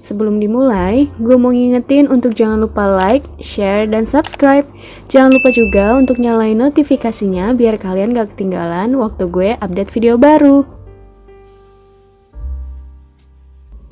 Sebelum dimulai, gue mau ngingetin untuk jangan lupa like, share, dan subscribe. Jangan lupa juga untuk nyalain notifikasinya biar kalian gak ketinggalan waktu gue update video baru.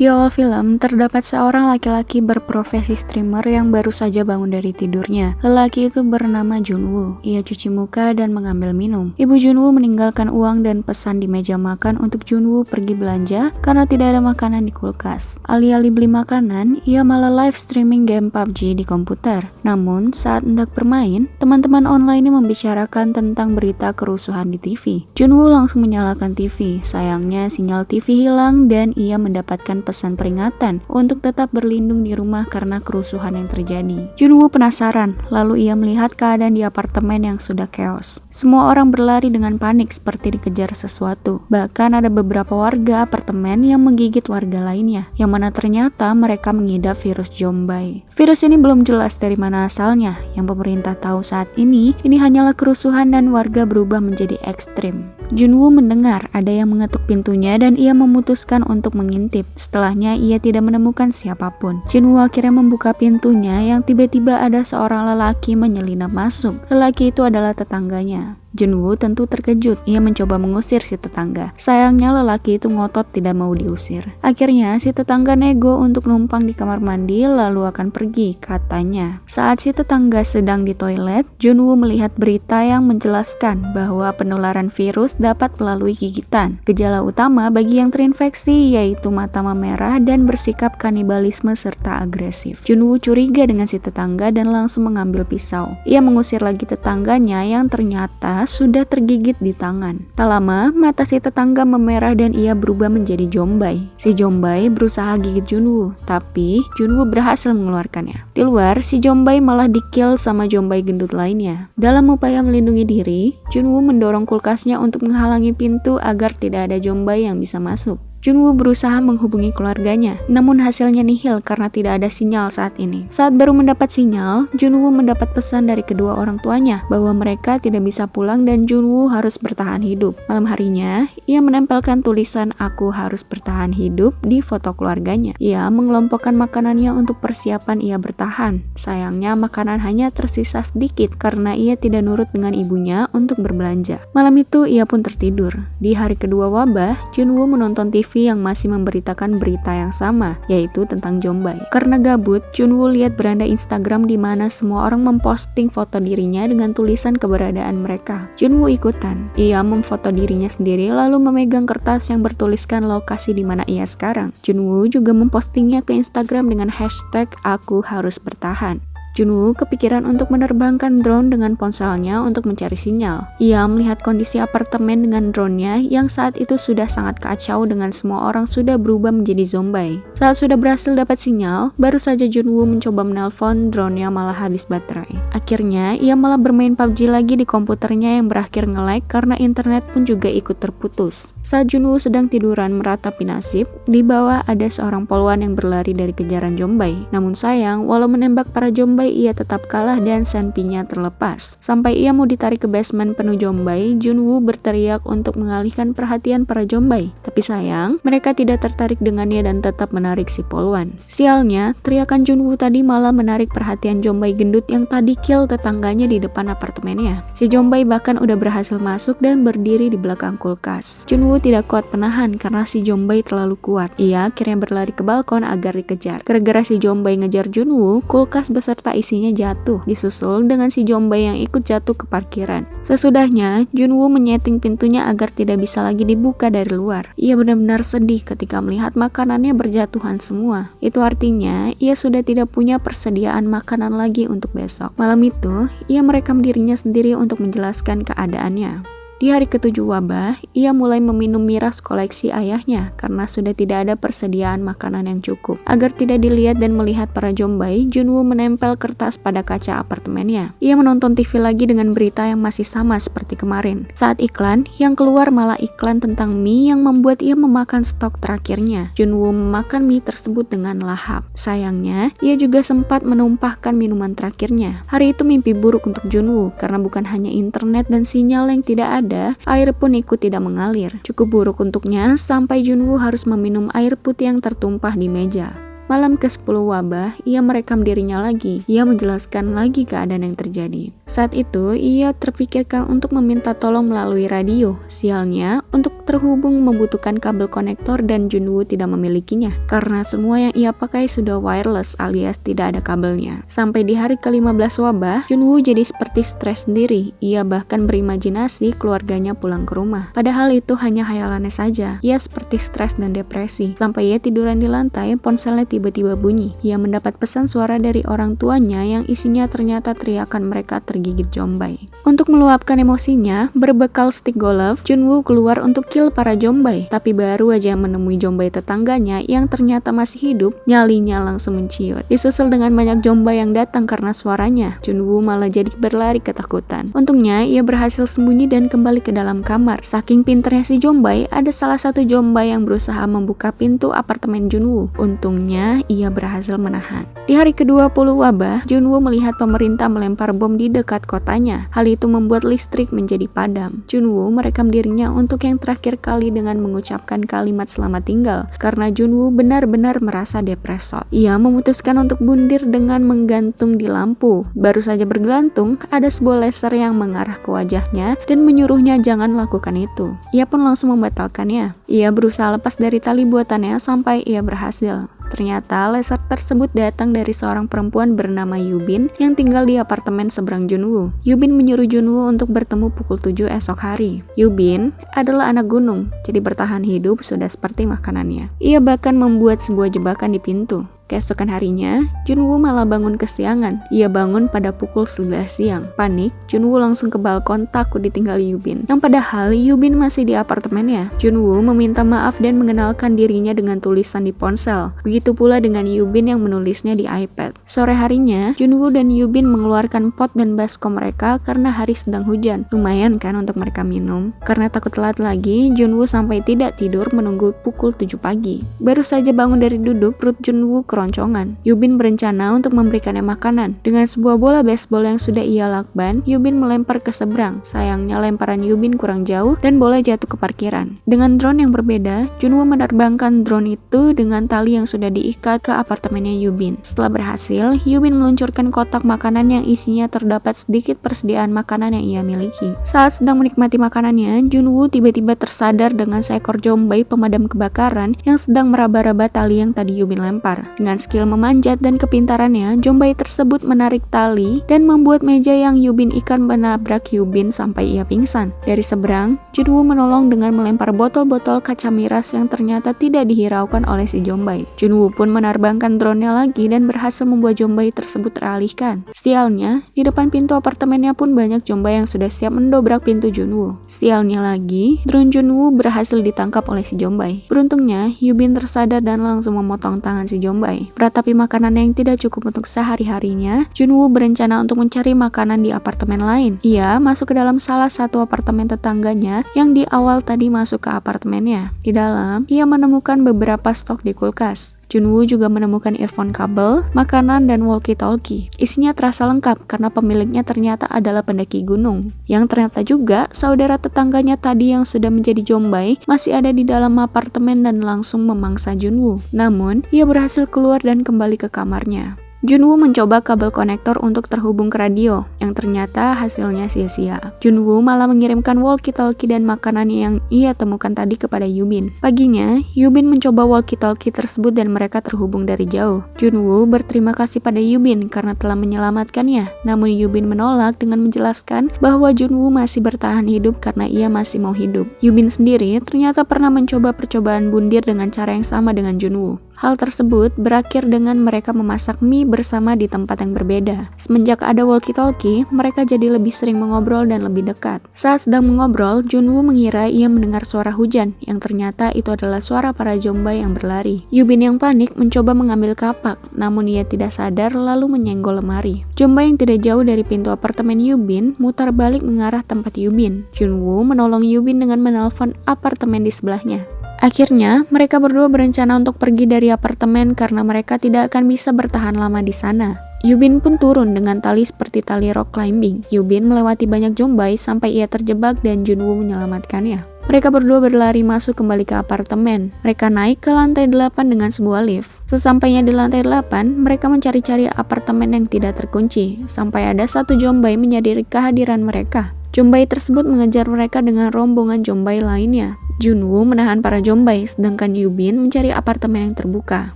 Di awal film, terdapat seorang laki-laki berprofesi streamer yang baru saja bangun dari tidurnya. Lelaki itu bernama Junwoo. Ia cuci muka dan mengambil minum. Ibu Junwoo meninggalkan uang dan pesan di meja makan untuk Junwoo pergi belanja karena tidak ada makanan di kulkas. Alih-alih beli makanan, ia malah live streaming game PUBG di komputer. Namun, saat hendak bermain, teman-teman online membicarakan tentang berita kerusuhan di TV. Junwoo langsung menyalakan TV. Sayangnya, sinyal TV hilang dan ia mendapatkan pesan peringatan untuk tetap berlindung di rumah karena kerusuhan yang terjadi. Junwoo penasaran, lalu ia melihat keadaan di apartemen yang sudah chaos. Semua orang berlari dengan panik seperti dikejar sesuatu. Bahkan ada beberapa warga apartemen yang menggigit warga lainnya, yang mana ternyata mereka mengidap virus zombie. Virus ini belum jelas dari mana asalnya. Yang pemerintah tahu saat ini hanyalah kerusuhan dan warga berubah menjadi ekstrim. Junwoo mendengar ada yang mengetuk pintunya dan ia memutuskan untuk mengintip. Setelahnya ia tidak menemukan siapapun. Junwoo akhirnya membuka pintunya yang tiba-tiba ada seorang lelaki menyelinap masuk. Lelaki itu adalah tetangganya. Junwoo tentu terkejut. Ia mencoba mengusir si tetangga. Sayangnya lelaki itu ngotot tidak mau diusir. Akhirnya si tetangga nego untuk numpang di kamar mandi lalu akan pergi, katanya. Saat si tetangga sedang di toilet, Junwoo melihat berita yang menjelaskan bahwa penularan virus dapat melalui gigitan. Gejala utama bagi yang terinfeksi yaitu mata memerah dan bersikap kanibalisme serta agresif. Junwoo curiga dengan si tetangga dan langsung mengambil pisau. Ia mengusir lagi tetangganya yang ternyata sudah tergigit di tangan. Tak lama, mata si tetangga memerah dan ia berubah menjadi zombie. Si zombie berusaha gigit Junwoo, tapi Junwoo berhasil mengeluarkannya. Di luar, si zombie malah di-kill sama zombie gendut lainnya. Dalam upaya melindungi diri, Junwoo mendorong kulkasnya untuk menghalangi pintu agar tidak ada zombie yang bisa masuk. Junwoo berusaha menghubungi keluarganya, namun hasilnya nihil karena tidak ada sinyal saat ini. Saat baru mendapat sinyal, Junwoo mendapat pesan dari kedua orang tuanya bahwa mereka tidak bisa pulang dan Junwoo harus bertahan hidup. Malam harinya, ia menempelkan tulisan "Aku harus bertahan hidup" di foto keluarganya. Ia mengelompokkan makanannya untuk persiapan ia bertahan. Sayangnya makanan hanya tersisa sedikit karena ia tidak nurut dengan ibunya untuk berbelanja. Malam itu ia pun tertidur. Di hari kedua wabah, Junwoo menonton TV yang masih memberitakan berita yang sama, yaitu tentang zombie. Karena gabut, Junwoo lihat beranda Instagram di mana semua orang memposting foto dirinya dengan tulisan keberadaan mereka. Junwoo ikutan. Ia memfoto dirinya sendiri lalu memegang kertas yang bertuliskan lokasi di mana ia sekarang. Junwoo juga mempostingnya ke Instagram dengan hashtag "Aku harus bertahan". Junwoo kepikiran untuk menerbangkan drone dengan ponselnya untuk mencari sinyal. Ia melihat kondisi apartemen dengan drone-nya yang saat itu sudah sangat kacau dengan semua orang sudah berubah menjadi zombie. Saat sudah berhasil dapat sinyal, baru saja Junwoo mencoba menelpon, drone-nya malah habis baterai. Akhirnya, ia malah bermain PUBG lagi di komputernya yang berakhir nge-lag karena internet pun juga ikut terputus. Saat Junwoo sedang tiduran meratapi nasib, di bawah ada seorang polwan yang berlari dari kejaran zombie. Namun sayang, walau menembak para zombie, ia tetap kalah dan senpinya terlepas. Sampai ia mau ditarik ke basement penuh zombie, Junwoo berteriak untuk mengalihkan perhatian para zombie. Tapi sayang, mereka tidak tertarik dengannya dan tetap menarik si polwan. Sialnya, teriakan Junwoo tadi malah menarik perhatian zombie gendut yang tadi kill tetangganya di depan apartemennya. Si zombie bahkan udah berhasil masuk dan berdiri di belakang kulkas. Junwoo tidak kuat menahan karena si zombie terlalu kuat. Ia akhirnya berlari ke balkon agar dikejar. Gara-gara si zombie ngejar Junwoo, kulkas beserta isinya jatuh, disusul dengan si zombie yang ikut jatuh ke parkiran. Sesudahnya, Junwoo menyeting pintunya agar tidak bisa lagi dibuka dari luar. Ia benar-benar sedih ketika melihat makanannya berjatuhan semua. Itu artinya, ia sudah tidak punya persediaan makanan lagi untuk besok. Malam itu, ia merekam dirinya sendiri untuk menjelaskan keadaannya. Di hari ketujuh wabah, ia mulai meminum miras koleksi ayahnya karena sudah tidak ada persediaan makanan yang cukup. Agar tidak dilihat dan melihat para zombie, Junwoo menempel kertas pada kaca apartemennya. Ia menonton TV lagi dengan berita yang masih sama seperti kemarin. Saat iklan, yang keluar malah iklan tentang mie yang membuat ia memakan stok terakhirnya. Junwoo memakan mie tersebut dengan lahap. Sayangnya, ia juga sempat menumpahkan minuman terakhirnya. Hari itu mimpi buruk untuk Junwoo karena bukan hanya internet dan sinyal yang tidak ada, air pun ikut tidak mengalir. Cukup buruk untuknya sampai Junwoo harus meminum air putih yang tertumpah di meja. Malam ke-10 wabah, ia merekam dirinya lagi. Ia menjelaskan lagi keadaan yang terjadi. Saat itu, ia terpikirkan untuk meminta tolong melalui radio. Sialnya, untuk terhubung membutuhkan kabel konektor dan Junwoo tidak memilikinya. Karena semua yang ia pakai sudah wireless alias tidak ada kabelnya. Sampai di hari ke-15 wabah, Junwoo jadi seperti stres sendiri. Ia bahkan berimajinasi keluarganya pulang ke rumah. Padahal itu hanya khayalannya saja. Ia seperti stres dan depresi. Sampai ia tiduran di lantai, ponselnya tiba-tiba bunyi. Ia mendapat pesan suara dari orang tuanya yang isinya ternyata teriakan mereka tergigit zombie. Untuk meluapkan emosinya, berbekal stick golf, Junwoo keluar untuk kill para zombie. Tapi baru aja menemui zombie tetangganya yang ternyata masih hidup, nyalinya langsung menciut. Disusul dengan banyak zombie yang datang karena suaranya. Junwoo malah jadi berlari ketakutan. Untungnya, ia berhasil sembunyi dan kembali ke dalam kamar. Saking pinternya si zombie, ada salah satu zombie yang berusaha membuka pintu apartemen Junwoo. Untungnya, ia berhasil menahan. Di hari ke-20 wabah, Junwoo melihat pemerintah melempar bom di dekat kotanya. Hal itu membuat listrik menjadi padam. Junwoo merekam dirinya untuk yang terakhir kali dengan mengucapkan kalimat selamat tinggal, karena Junwoo benar-benar merasa depresor. Ia memutuskan untuk bundir dengan menggantung di lampu. Baru saja bergelantung, ada sebuah laser yang mengarah ke wajahnya dan menyuruhnya jangan lakukan itu. Ia pun langsung membatalkannya. Ia berusaha lepas dari tali buatannya sampai ia berhasil. Ternyata laser tersebut datang dari seorang perempuan bernama Yubin yang tinggal di apartemen seberang Junwoo. Yubin menyuruh Junwoo untuk bertemu pukul 7 esok hari. Yubin adalah anak gunung, jadi bertahan hidup sudah seperti makanannya. Ia bahkan membuat sebuah jebakan di pintu. Keesokan harinya, Junwoo malah bangun kesiangan. Ia bangun pada pukul 11 siang. Panik, Junwoo langsung ke balkon takut ditinggal Yubin. Yang padahal Yubin masih di apartemennya. Junwoo meminta maaf dan mengenalkan dirinya dengan tulisan di ponsel. Begitu pula dengan Yubin yang menulisnya di iPad. Sore harinya, Junwoo dan Yubin mengeluarkan pot dan baskom mereka karena hari sedang hujan. Lumayan kan untuk mereka minum. Karena takut telat lagi, Junwoo sampai tidak tidur menunggu pukul 7 pagi. Baru saja bangun dari duduk, perut Junwoo keroncongan. Yubin berencana untuk memberikannya makanan. Dengan sebuah bola baseball yang sudah ia lakban, Yubin melempar ke seberang. Sayangnya lemparan Yubin kurang jauh dan bola jatuh ke parkiran. Dengan drone yang berbeda, Junwoo menerbangkan drone itu dengan tali yang sudah diikat ke apartemennya Yubin. Setelah berhasil, Yubin meluncurkan kotak makanan yang isinya terdapat sedikit persediaan makanan yang ia miliki. Saat sedang menikmati makanannya, Junwoo tiba-tiba tersadar dengan seekor zombie pemadam kebakaran yang sedang meraba-raba tali yang tadi Yubin lempar. Dengan skill memanjat dan kepintarannya, zombie tersebut menarik tali dan membuat meja yang Yubin ikat menabrak Yubin sampai ia pingsan. Dari seberang, Junwoo menolong dengan melempar botol-botol kaca miras yang ternyata tidak dihiraukan oleh si zombie. Junwoo pun menerbangkan drone-nya lagi dan berhasil membuat zombie tersebut teralihkan. Sialnya, di depan pintu apartemennya pun banyak zombie yang sudah siap mendobrak pintu Junwoo. Sialnya lagi, drone Junwoo berhasil ditangkap oleh si zombie. Beruntungnya, Yubin tersadar dan langsung memotong tangan si zombie. Meratapi makanan yang tidak cukup untuk sehari-harinya, Junwoo berencana untuk mencari makanan di apartemen lain. Ia masuk ke dalam salah satu apartemen tetangganya yang di awal tadi masuk ke apartemennya. Di dalam, ia menemukan beberapa stok di kulkas. Junwoo juga menemukan earphone kabel, makanan, dan walkie-talkie. Isinya terasa lengkap karena pemiliknya ternyata adalah pendaki gunung. Yang ternyata juga saudara tetangganya tadi yang sudah menjadi zombie masih ada di dalam apartemen dan langsung memangsa Junwoo. Namun, ia berhasil keluar dan kembali ke kamarnya. Junwoo mencoba kabel konektor untuk terhubung ke radio, yang ternyata hasilnya sia-sia. Junwoo malah mengirimkan walkie-talkie dan makanan yang ia temukan tadi kepada Yubin. Paginya, Yubin mencoba walkie-talkie tersebut dan mereka terhubung dari jauh. Junwoo berterima kasih pada Yubin karena telah menyelamatkannya. Namun Yubin menolak dengan menjelaskan bahwa Junwoo masih bertahan hidup karena ia masih mau hidup. Yubin sendiri ternyata pernah mencoba percobaan bundir dengan cara yang sama dengan Junwoo. Hal tersebut berakhir dengan mereka memasak mie bersama di tempat yang berbeda. Semenjak ada walkie-talkie, mereka jadi lebih sering mengobrol dan lebih dekat. Saat sedang mengobrol, Junwoo mengira ia mendengar suara hujan, yang ternyata itu adalah suara para zombie yang berlari. Yubin yang panik mencoba mengambil kapak, namun ia tidak sadar lalu menyenggol lemari. Zombie yang tidak jauh dari pintu apartemen Yubin mutar balik mengarah tempat Yubin. Junwoo menolong Yubin dengan menelpon apartemen di sebelahnya. Akhirnya, mereka berdua berencana untuk pergi dari apartemen karena mereka tidak akan bisa bertahan lama di sana. Yubin pun turun dengan tali seperti tali rock climbing. Yubin melewati banyak zombie sampai ia terjebak dan Junwoo menyelamatkannya. Mereka berdua berlari masuk kembali ke apartemen. Mereka naik ke lantai 8 dengan sebuah lift. Sesampainya di lantai 8, mereka mencari-cari apartemen yang tidak terkunci, sampai ada satu Jombai menyadari kehadiran mereka. Jombai tersebut mengejar mereka dengan rombongan Jombai lainnya. Junwoo menahan para Jombai, sedangkan Yubin mencari apartemen yang terbuka.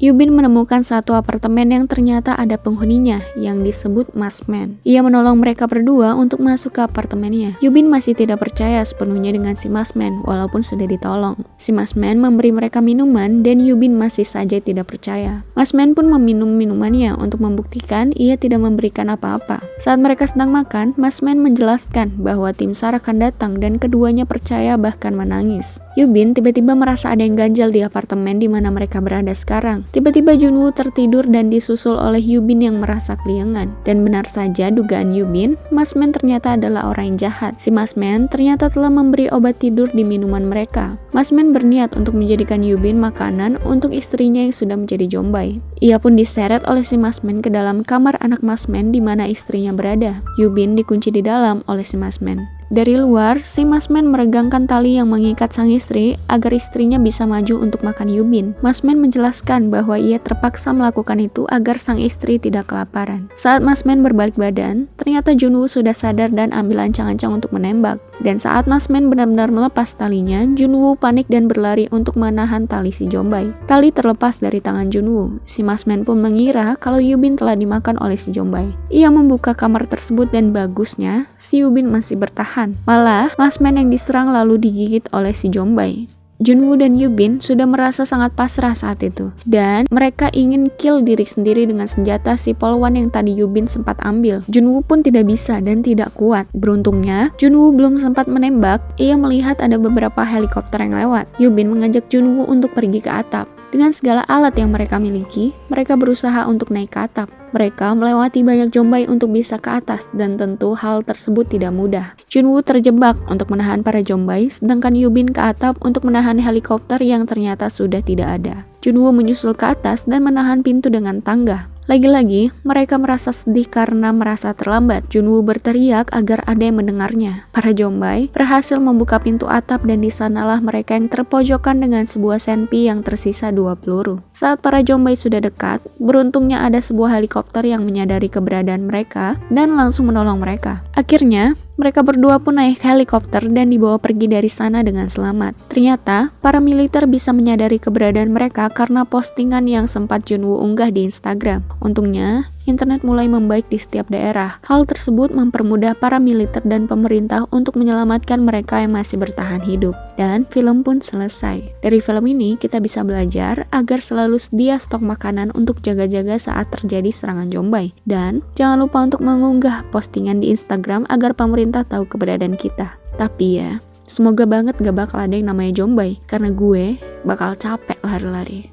Yubin menemukan satu apartemen yang ternyata ada penghuninya, yang disebut Masman. Ia menolong mereka berdua untuk masuk ke apartemennya. Yubin masih tidak percaya sepenuhnya dengan si Masman, walaupun sudah ditolong. Si Masman memberi mereka minuman, dan Yubin masih saja tidak percaya. Masman pun meminum minumannya untuk membuktikan ia tidak memberikan apa-apa. Saat mereka sedang makan, Masman menjelaskan bahwa tim SAR akan datang dan keduanya percaya bahkan menangis. Yubin tiba-tiba merasa ada yang ganjal di apartemen di mana mereka berada sekarang. Tiba-tiba Junwoo tertidur dan disusul oleh Yubin yang merasa keliengan. Dan benar saja dugaan Yubin, Masman ternyata adalah orang yang jahat. Si Masman ternyata telah memberi obat tidur di minuman mereka. Masman berniat untuk menjadikan Yubin makanan untuk istrinya yang sudah menjadi Jombai. Ia pun diseret oleh si Masman ke dalam kamar anak Masman di mana istrinya berada. Yubin dikunci di dalam oleh si Masman. Dari luar, si Masman meregangkan tali yang mengikat sang istri agar istrinya bisa maju untuk makan Yubin. Masman menjelaskan bahwa ia terpaksa melakukan itu agar sang istri tidak kelaparan. Saat Masman berbalik badan, ternyata Junwoo sudah sadar dan ambil ancang-ancang untuk menembak. Dan saat Masman benar-benar melepas talinya, Junwoo panik dan berlari untuk menahan tali si Jombai. Tali terlepas dari tangan Junwoo. Si Masman pun mengira kalau Yubin telah dimakan oleh si Jombai. Ia membuka kamar tersebut dan bagusnya, si Yubin masih bertahan. Malah, Masman yang diserang lalu digigit oleh si Jombai. Junwoo dan Yubin sudah merasa sangat pasrah saat itu, dan mereka ingin kill diri sendiri dengan senjata si polwan yang tadi Yubin sempat ambil. Junwoo pun tidak bisa dan tidak kuat. Beruntungnya, Junwoo belum sempat menembak, ia melihat ada beberapa helikopter yang lewat. Yubin mengajak Junwoo untuk pergi ke atap. Dengan segala alat yang mereka miliki, mereka berusaha untuk naik ke atap. Mereka melewati banyak Jombai untuk bisa ke atas, dan tentu hal tersebut tidak mudah. Junwoo terjebak untuk menahan para Jombai, sedangkan Yubin ke atap untuk menahan helikopter yang ternyata sudah tidak ada. Junwoo menyusul ke atas dan menahan pintu dengan tangga. Lagi-lagi, mereka merasa sedih karena merasa terlambat. Junwoo berteriak agar ada yang mendengarnya. Para Jombai berhasil membuka pintu atap dan di sanalah mereka yang terpojokan dengan sebuah senpi yang tersisa 2 peluru. Saat para Jombai sudah dekat, beruntungnya ada sebuah helikopter yang menyadari keberadaan mereka dan langsung menolong mereka. Akhirnya, mereka berdua pun naik helikopter dan dibawa pergi dari sana dengan selamat. Ternyata, para militer bisa menyadari keberadaan mereka karena postingan yang sempat Junwoo unggah di Instagram. Untungnya, internet mulai membaik di setiap daerah. Hal tersebut mempermudah para militer dan pemerintah untuk menyelamatkan mereka yang masih bertahan hidup. Dan film pun selesai. Dari film ini, kita bisa belajar agar selalu sedia stok makanan untuk jaga-jaga saat terjadi serangan Jombai. Dan jangan lupa untuk mengunggah postingan di Instagram agar pemerintah tahu keberadaan kita. Tapi ya, semoga banget gak bakal ada yang namanya Jombai, karena gue bakal capek lari-lari.